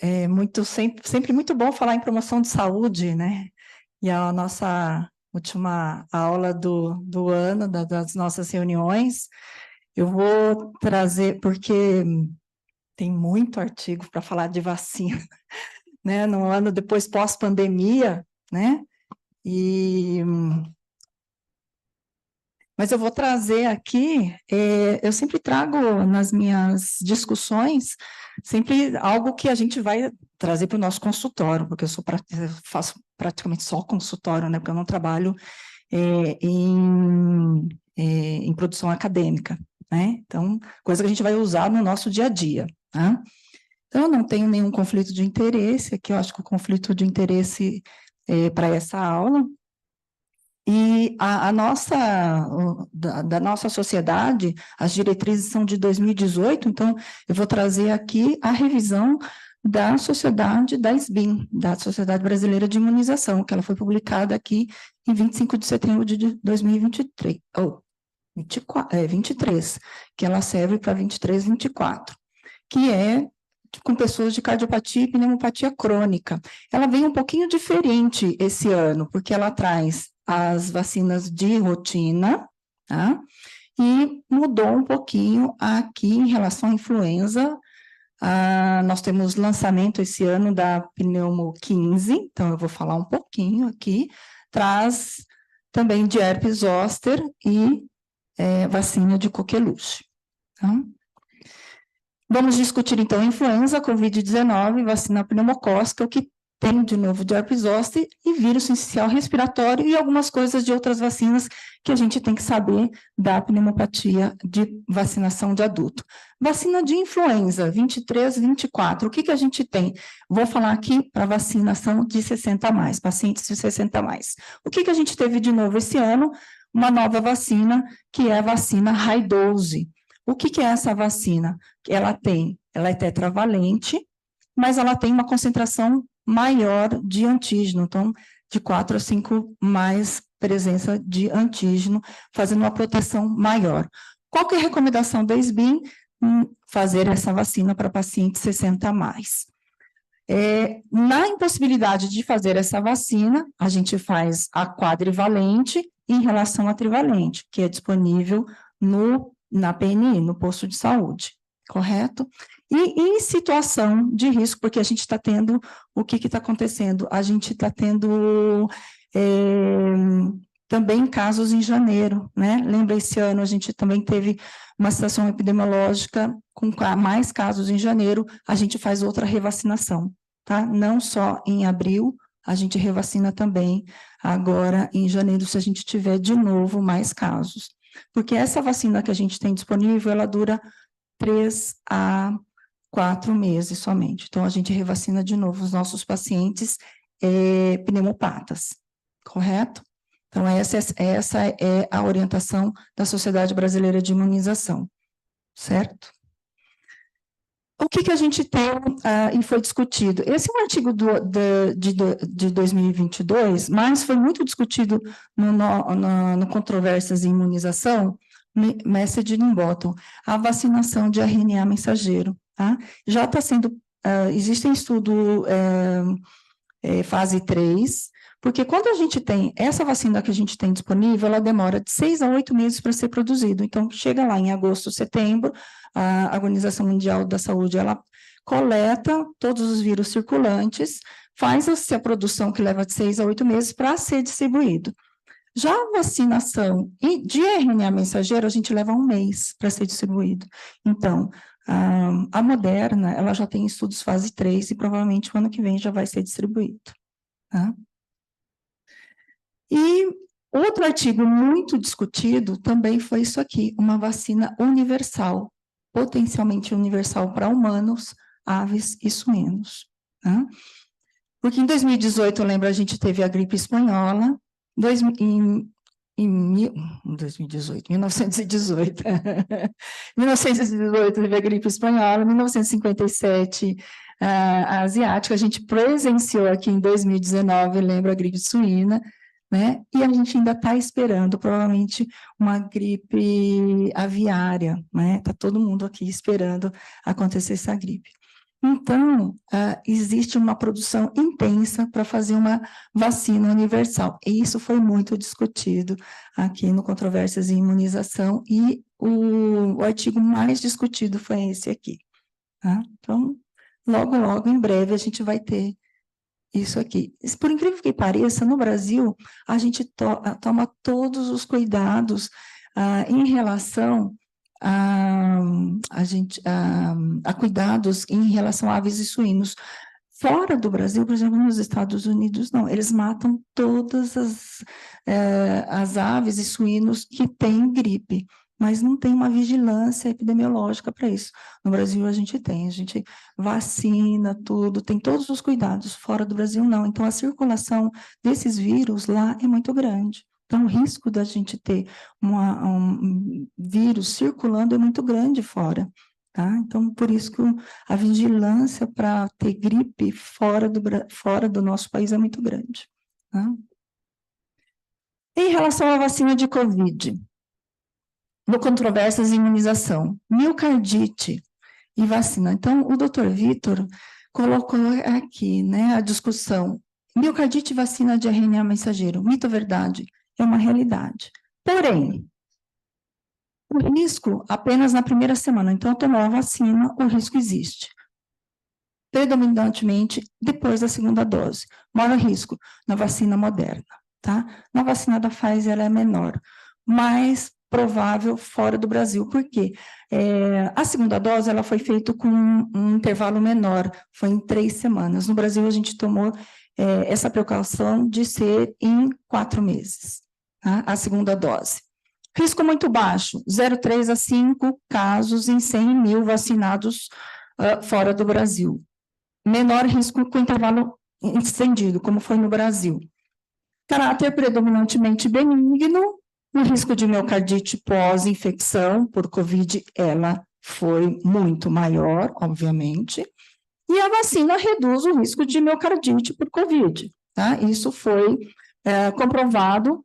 É sempre muito bom falar em promoção de saúde, né? E a nossa última aula do ano, das nossas reuniões, eu vou trazer, porque tem muito artigo para falar de vacina, né? No ano depois pós-pandemia, né? E Mas eu vou trazer aqui, eu sempre trago nas minhas discussões, sempre algo que a gente vai trazer para o nosso consultório, porque eu faço praticamente só consultório, né, porque eu não trabalho em produção acadêmica, né, então, coisa que a gente vai usar no nosso dia a dia, né? Então, eu não tenho nenhum conflito de interesse, aqui eu acho que o conflito de interesse para essa aula. E da nossa sociedade, as diretrizes são de 2018, então eu vou trazer aqui a revisão da sociedade da SBIM, da Sociedade Brasileira de Imunização, que ela foi publicada aqui em 25 de setembro de 2023, ou 23, que ela serve para 23 e 24, que é com pessoas de cardiopatia e pneumopatia crônica. Ela vem um pouquinho diferente esse ano, porque ela traz as vacinas de rotina, tá? E mudou um pouquinho aqui em relação à influenza. Nós temos lançamento esse ano da Pneumo 15, então eu vou falar um pouquinho aqui. Traz também de herpes zoster e vacina de coqueluche. Tá? Vamos discutir, então, influenza, Covid-19, vacina pneumocócica, o que tem de novo de herpes zoster e vírus sincicial respiratório e algumas coisas de outras vacinas que a gente tem que saber da pneumopatia de vacinação de adulto. Vacina de influenza, 23, 24, o que a gente tem? Vou falar aqui para vacinação de 60 a mais, pacientes de 60 a mais. O que a gente teve de novo esse ano? Uma nova vacina, que é a vacina high dose. O que é essa vacina? Ela é tetravalente, mas ela tem uma concentração maior de antígeno, então, de 4 a 5 mais presença de antígeno, fazendo uma proteção maior. Qual que é a recomendação da SBIM? Fazer essa vacina para pacientes 60 a mais. Na impossibilidade de fazer essa vacina, a gente faz a quadrivalente em relação à trivalente, que é disponível na PNI, no posto de saúde, correto? E em situação de risco, porque a gente está tendo, o que está acontecendo? A gente está tendo também casos em janeiro, né? Lembra, esse ano a gente também teve uma situação epidemiológica com mais casos em janeiro, a gente faz outra revacinação, tá? Não só em abril, a gente revacina também agora em janeiro, se a gente tiver de novo mais casos. Porque essa vacina que a gente tem disponível, ela dura 3 a 4 meses somente. Então, a gente revacina de novo os nossos pacientes pneumopatas, correto? Então, essa é a orientação da Sociedade Brasileira de Imunização, certo? O que a gente tem e foi discutido? Esse é um artigo de 2022, mas foi muito discutido no Controvérsias em Imunização, Messaging Bottom, a vacinação de RNA mensageiro. Tá? Já está sendo, existem estudo fase 3, porque quando a gente tem essa vacina que a gente tem disponível, ela demora de 6 a 8 meses para ser produzido. Então, chega lá em agosto, setembro, a Organização Mundial da Saúde, ela coleta todos os vírus circulantes, faz a produção que leva de 6 a 8 meses para ser distribuído. Já a vacinação de RNA mensageiro, a gente leva 1 mês para ser distribuído. Então, a Moderna, ela já tem estudos fase 3 e provavelmente o ano que vem já vai ser distribuído. Tá? E outro artigo muito discutido também foi isso aqui, uma vacina universal, potencialmente universal para humanos, aves e suínos. Tá? Porque em 2018, eu lembro, a gente teve a gripe espanhola, em 1918, 1918 teve a gripe espanhola, 1957 a asiática, a gente presenciou aqui em 2019, lembra, a gripe suína, né? E a gente ainda está esperando, provavelmente, uma gripe aviária, né? Está todo mundo aqui esperando acontecer essa gripe. Então, existe uma produção intensa para fazer uma vacina universal. E isso foi muito discutido aqui no Controvérsias em Imunização, e o artigo mais discutido foi esse aqui. Tá? Então, logo, logo, em breve, a gente vai ter isso aqui. Por incrível que pareça, no Brasil, a gente toma todos os cuidados em relação a cuidados em relação a aves e suínos. Fora do Brasil, por exemplo, nos Estados Unidos, não, eles matam todas as aves e suínos que têm gripe, mas não tem uma vigilância epidemiológica para isso. No Brasil, a gente vacina tudo, tem todos os cuidados. Fora do Brasil, não. Então, a circulação desses vírus lá é muito grande. Então, o risco da gente ter um vírus circulando é muito grande fora, tá? Então, por isso que a vigilância para ter gripe fora do nosso país é muito grande, tá? Em relação à vacina de Covid, no Controvérsias em Imunização, miocardite e vacina. Então, o doutor Vitor colocou aqui, né, a discussão. Miocardite e vacina de RNA mensageiro, mito ou verdade? É uma realidade. Porém, o risco apenas na primeira semana. Então, tomou a vacina, o risco existe. Predominantemente depois da segunda dose. Maior risco na vacina Moderna, tá? Na vacina da Pfizer, ela é menor, mais provável fora do Brasil. Por quê? A segunda dose, ela foi feita com um intervalo menor, foi em 3 semanas. No Brasil, a gente tomou essa precaução de ser em 4 meses, tá? A segunda dose. Risco muito baixo, 0,3 a 5 casos em 100 mil vacinados fora do Brasil. Menor risco com intervalo estendido, como foi no Brasil. Caráter predominantemente benigno, o risco de miocardite pós-infecção por COVID, ela foi muito maior, obviamente, e a vacina reduz o risco de miocardite por COVID, tá? Isso foi comprovado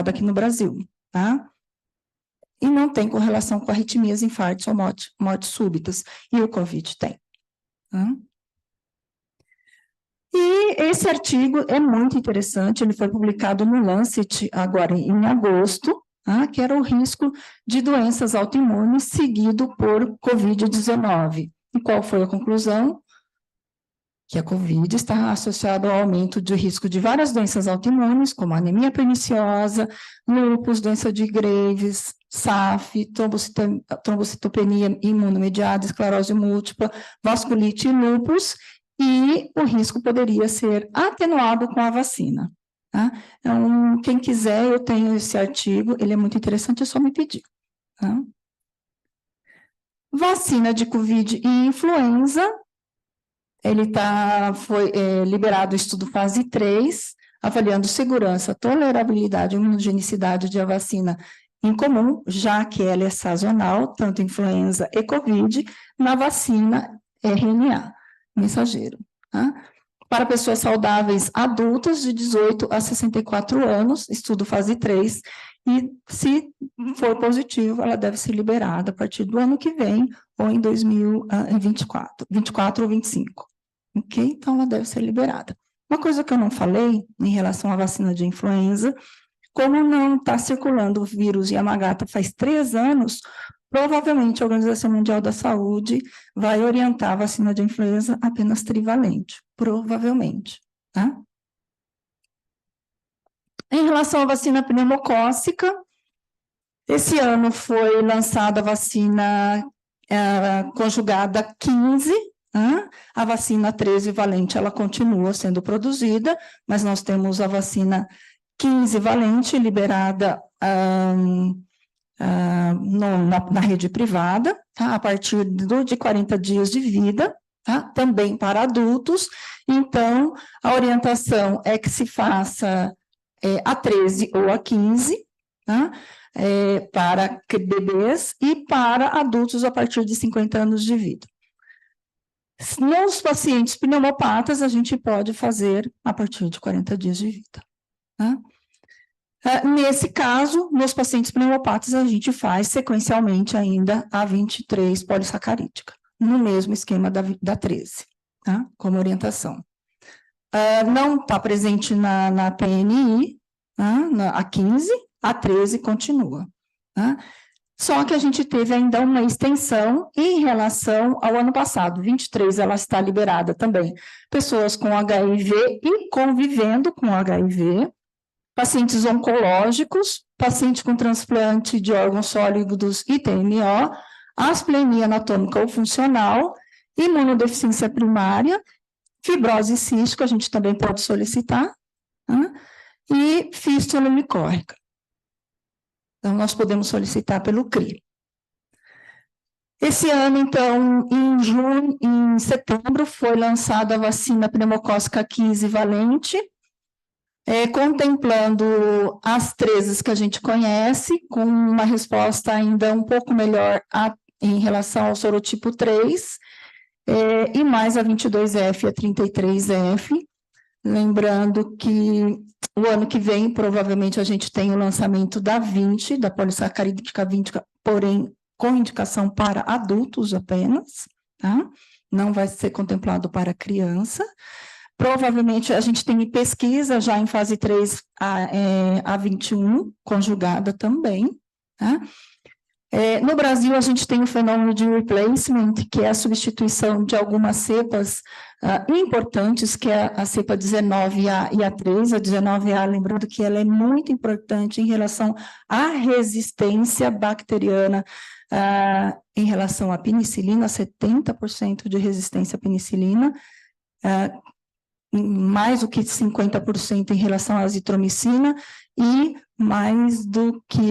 aqui no Brasil, tá? E não tem correlação com arritmias, infartos ou mortes súbitas, e o COVID tem. Tá? E esse artigo é muito interessante, ele foi publicado no Lancet agora em agosto, tá? Que era o risco de doenças autoimunes seguido por COVID-19. E qual foi a conclusão? Que a COVID está associada ao aumento de risco de várias doenças autoimunes, como anemia perniciosa, lúpus, doença de Graves, SAF, trombocitopenia imunomediada, esclerose múltipla, vasculite e lúpus, e o risco poderia ser atenuado com a vacina. Tá? Então, quem quiser, eu tenho esse artigo, ele é muito interessante, é só me pedir. Tá? Vacina de Covid e influenza, foi liberado o estudo fase 3, avaliando segurança, tolerabilidade e imunogenicidade de a vacina em comum, já que ela é sazonal, tanto influenza e Covid, na vacina RNA mensageiro. Tá? Para pessoas saudáveis adultas de 18 a 64 anos, estudo fase 3, e se for positivo, ela deve ser liberada a partir do ano que vem, ou em 2024, 24 ou 25. Ok? Então, ela deve ser liberada. Uma coisa que eu não falei em relação à vacina de influenza, como não está circulando o vírus Yamagata faz 3 anos, provavelmente a Organização Mundial da Saúde vai orientar a vacina de influenza apenas trivalente, provavelmente, tá? Em relação à vacina pneumocócica, esse ano foi lançada a vacina conjugada 15, a vacina 13 valente, ela continua sendo produzida, mas nós temos a vacina 15 valente liberada na rede privada, tá? A partir de 40 dias de vida, tá? Também para adultos. Então, a orientação é que se faça a 13 ou a 15, tá? Para bebês e para adultos a partir de 50 anos de vida. Nos pacientes pneumopatas, a gente pode fazer a partir de 40 dias de vida. Tá? Nesse caso, nos pacientes pneumopatas, a gente faz sequencialmente ainda a 23 polissacarídica, no mesmo esquema da 13, tá? Como orientação. Não está presente na PNI, tá? A 15, a 13 continua, tá? Só que a gente teve ainda uma extensão em relação ao ano passado. 23 ela está liberada também. Pessoas com HIV e convivendo com HIV, pacientes oncológicos, paciente com transplante de órgãos sólidos e TMO, asplenia anatômica ou funcional, imunodeficiência primária, fibrose cística, a gente também pode solicitar, né? E fístula micórrica. Então, nós podemos solicitar pelo CRI. Esse ano, então, em setembro, foi lançada a vacina pneumocócica 15 valente, contemplando as 13 que a gente conhece, com uma resposta ainda um pouco melhor em relação ao sorotipo 3, e mais a 22F e a 33F. Lembrando que o ano que vem, provavelmente, a gente tem o lançamento da 20, da polissacarídica 20, porém, com indicação para adultos apenas, tá? Não vai ser contemplado para criança. Provavelmente, a gente tem pesquisa já em fase 3, a 21, conjugada também, tá? No Brasil, a gente tem o fenômeno de replacement, que é a substituição de algumas cepas importantes, que é a cepa 19A e a 3. A 19A, lembrando que ela é muito importante em relação à resistência bacteriana em relação à penicilina, 70% de resistência à penicilina, mais do que 50% em relação à azitromicina e mais do que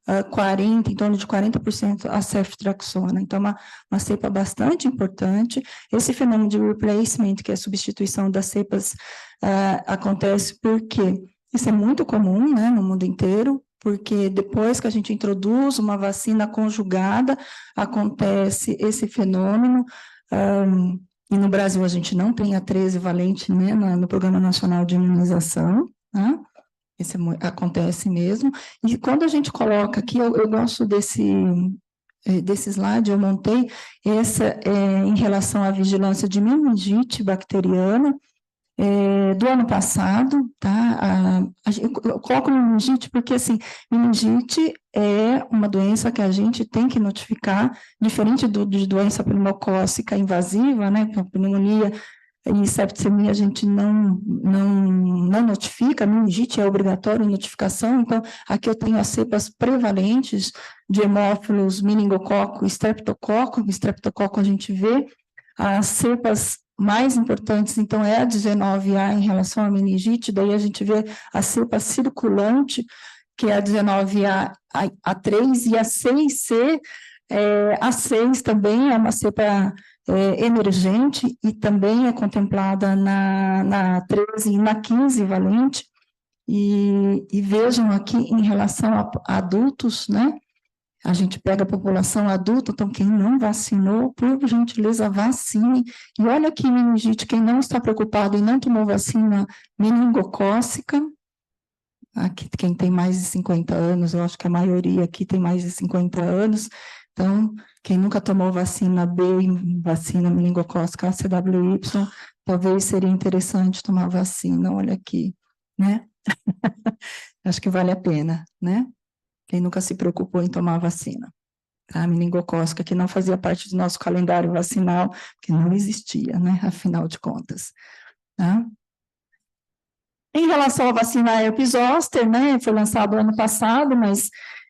40%, em torno de 40% a ceftriaxona. Então, uma cepa bastante importante. Esse fenômeno de replacement, que é a substituição das cepas, acontece porque isso é muito comum, né, no mundo inteiro, porque depois que a gente introduz uma vacina conjugada, acontece esse fenômeno. E no Brasil a gente não tem a 13 valente, né, no Programa Nacional de Imunização, né? Isso acontece mesmo. E quando a gente coloca aqui, eu gosto desse slide, eu montei essa em relação à vigilância de meningite bacteriana do ano passado, tá? Eu coloco meningite porque, assim, meningite é uma doença que a gente tem que notificar, diferente de doença pneumocócica invasiva, né, que a pneumonia e septicemia a gente não notifica, meningite é obrigatório notificação, então aqui eu tenho as cepas prevalentes de hemófilos, meningococo, estreptococo a gente vê, as cepas mais importantes, então, é a 19A em relação à meningite, daí a gente vê a cepa circulante, que é a 19A, a 3 e a 6C, a 6 também é uma cepa emergente e também é contemplada na 13 e na 15 valente, e vejam aqui em relação a adultos, né? A gente pega a população adulta, então quem não vacinou, por gentileza, vacine. E olha aqui, meningite, quem não está preocupado e não tomou vacina meningocócica, aqui quem tem mais de 50 anos, eu acho que a maioria aqui tem mais de 50 anos, então quem nunca tomou vacina B, vacina meningocócica ACWY, talvez seria interessante tomar vacina, olha aqui, né? Acho que vale a pena, né? Quem nunca se preocupou em tomar vacina. A meningocócica, que não fazia parte do nosso calendário vacinal, que não existia, né? Afinal de contas. Tá? Em relação à vacina herpes zoster, né? Foi lançado ano passado, mas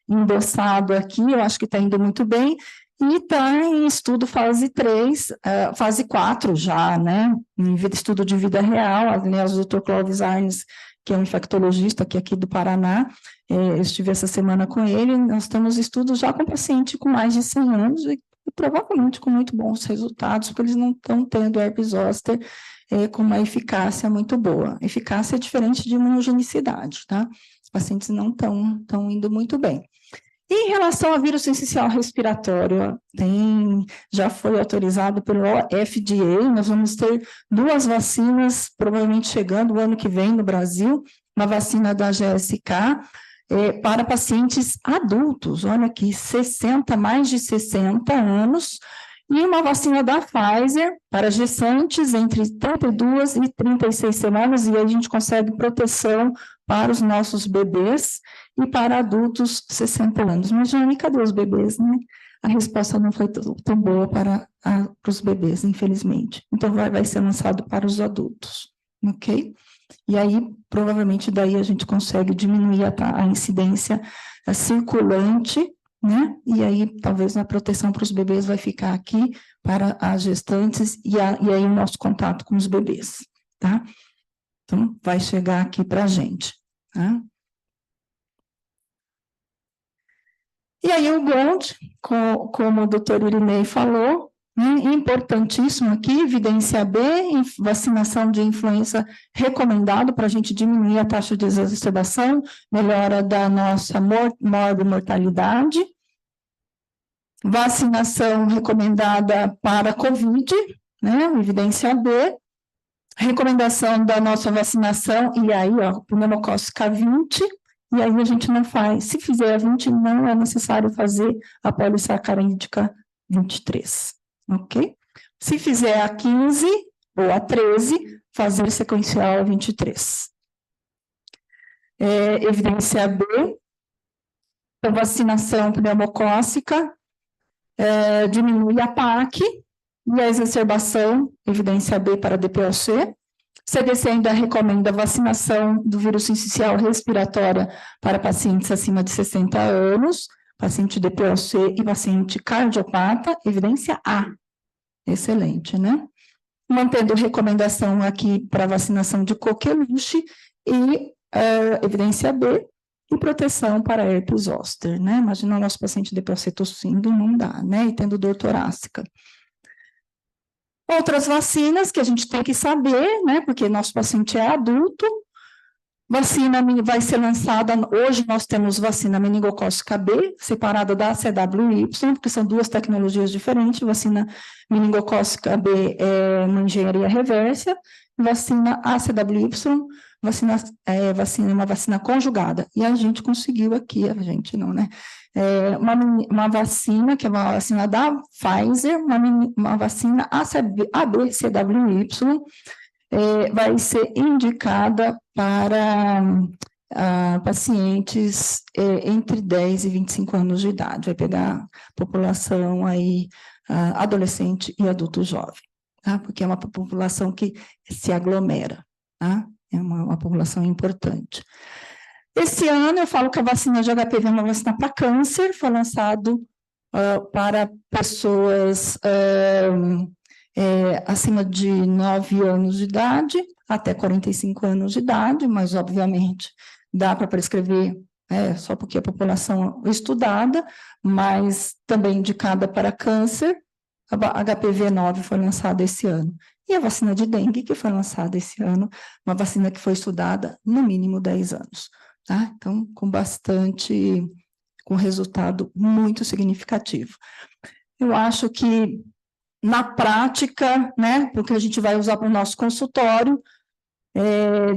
endossado aqui, eu acho que está indo muito bem, e está em estudo fase 3, fase 4 já, né? Em estudo de vida real, aliás, o Dr. Clóvis Arnes, que é um infectologista aqui do Paraná, eu estive essa semana com ele, nós estamos estudos já com paciente com mais de 100 anos e provavelmente com muito bons resultados, porque eles não estão tendo herpes zoster com uma eficácia muito boa. Eficácia é diferente de imunogenicidade, tá? Os pacientes não estão indo muito bem. E em relação ao vírus sincicial respiratório, já foi autorizado pelo FDA, nós vamos ter 2 vacinas provavelmente chegando o ano que vem no Brasil, uma vacina da GSK para pacientes adultos, olha aqui, mais de 60 anos, e uma vacina da Pfizer para gestantes entre 32 e 36 semanas, e aí a gente consegue proteção para os nossos bebês e para adultos 60 anos. Mas, Jane, cadê os bebês, né? A resposta não foi tão boa para os bebês, infelizmente. Então, vai ser lançado para os adultos, ok? E aí, provavelmente, daí a gente consegue diminuir a incidência circulante, né? E aí, talvez, a proteção para os bebês vai ficar aqui para as gestantes e aí o nosso contato com os bebês, tá? Então, vai chegar aqui para a gente, tá? E aí o GOLD, como o doutor Irinei falou, né, importantíssimo aqui, evidência B, vacinação de influenza recomendado para a gente diminuir a taxa de exacerbação, melhora da nossa mortalidade. Vacinação recomendada para COVID, né, evidência B. Recomendação da nossa vacinação, e aí, ó, pneumocócica 20, e aí a gente não faz. Se fizer a 20, não é necessário fazer a polissacarídica 23, ok? Se fizer a 15 ou a 13, fazer sequencial a 23. Evidência B, a vacinação pneumocócica, diminui a PAC, e a exacerbação, evidência B para DPOC. CDC ainda recomenda vacinação do vírus sincicial respiratória para pacientes acima de 60 anos, paciente DPOC e paciente cardiopata, evidência A. Excelente, né? Mantendo recomendação aqui para vacinação de coqueluche e evidência B e proteção para herpes zoster, né? Imagina o nosso paciente DPOC tossindo, não dá, né? E tendo dor torácica. Outras vacinas que a gente tem que saber, né, porque nosso paciente é adulto, vacina vai ser lançada, hoje nós temos vacina meningocócica B, separada da CWY, porque são duas tecnologias diferentes, vacina meningocócica B é uma engenharia reversa, vacina ACWY, uma vacina conjugada, e a gente conseguiu aqui, a gente não, né, uma vacina, que é uma vacina da Pfizer, uma vacina ABCWY, vai ser indicada para pacientes entre 10 e 25 anos de idade, vai pegar população aí, adolescente e adulto jovem, tá? Porque é uma população que se aglomera, tá? É uma população importante. Esse ano, eu falo que a vacina de HPV é uma vacina para câncer, foi lançado para pessoas acima de 9 anos de idade, até 45 anos de idade, mas, obviamente, dá para prescrever só porque a população estudada, mas também indicada para câncer. A HPV-9 foi lançada esse ano. E a vacina de dengue, que foi lançada esse ano, uma vacina que foi estudada no mínimo 10 anos. Tá? Então, com resultado muito significativo. Eu acho que, na prática, né, porque a gente vai usar para o nosso consultório,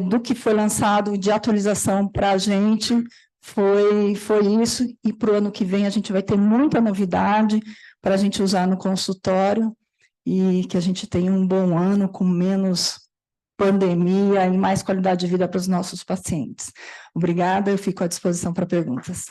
do que foi lançado de atualização para a gente, foi isso, e para o ano que vem a gente vai ter muita novidade para a gente usar no consultório, e que a gente tenha um bom ano com menos pandemia e mais qualidade de vida para os nossos pacientes. Obrigada, eu fico à disposição para perguntas.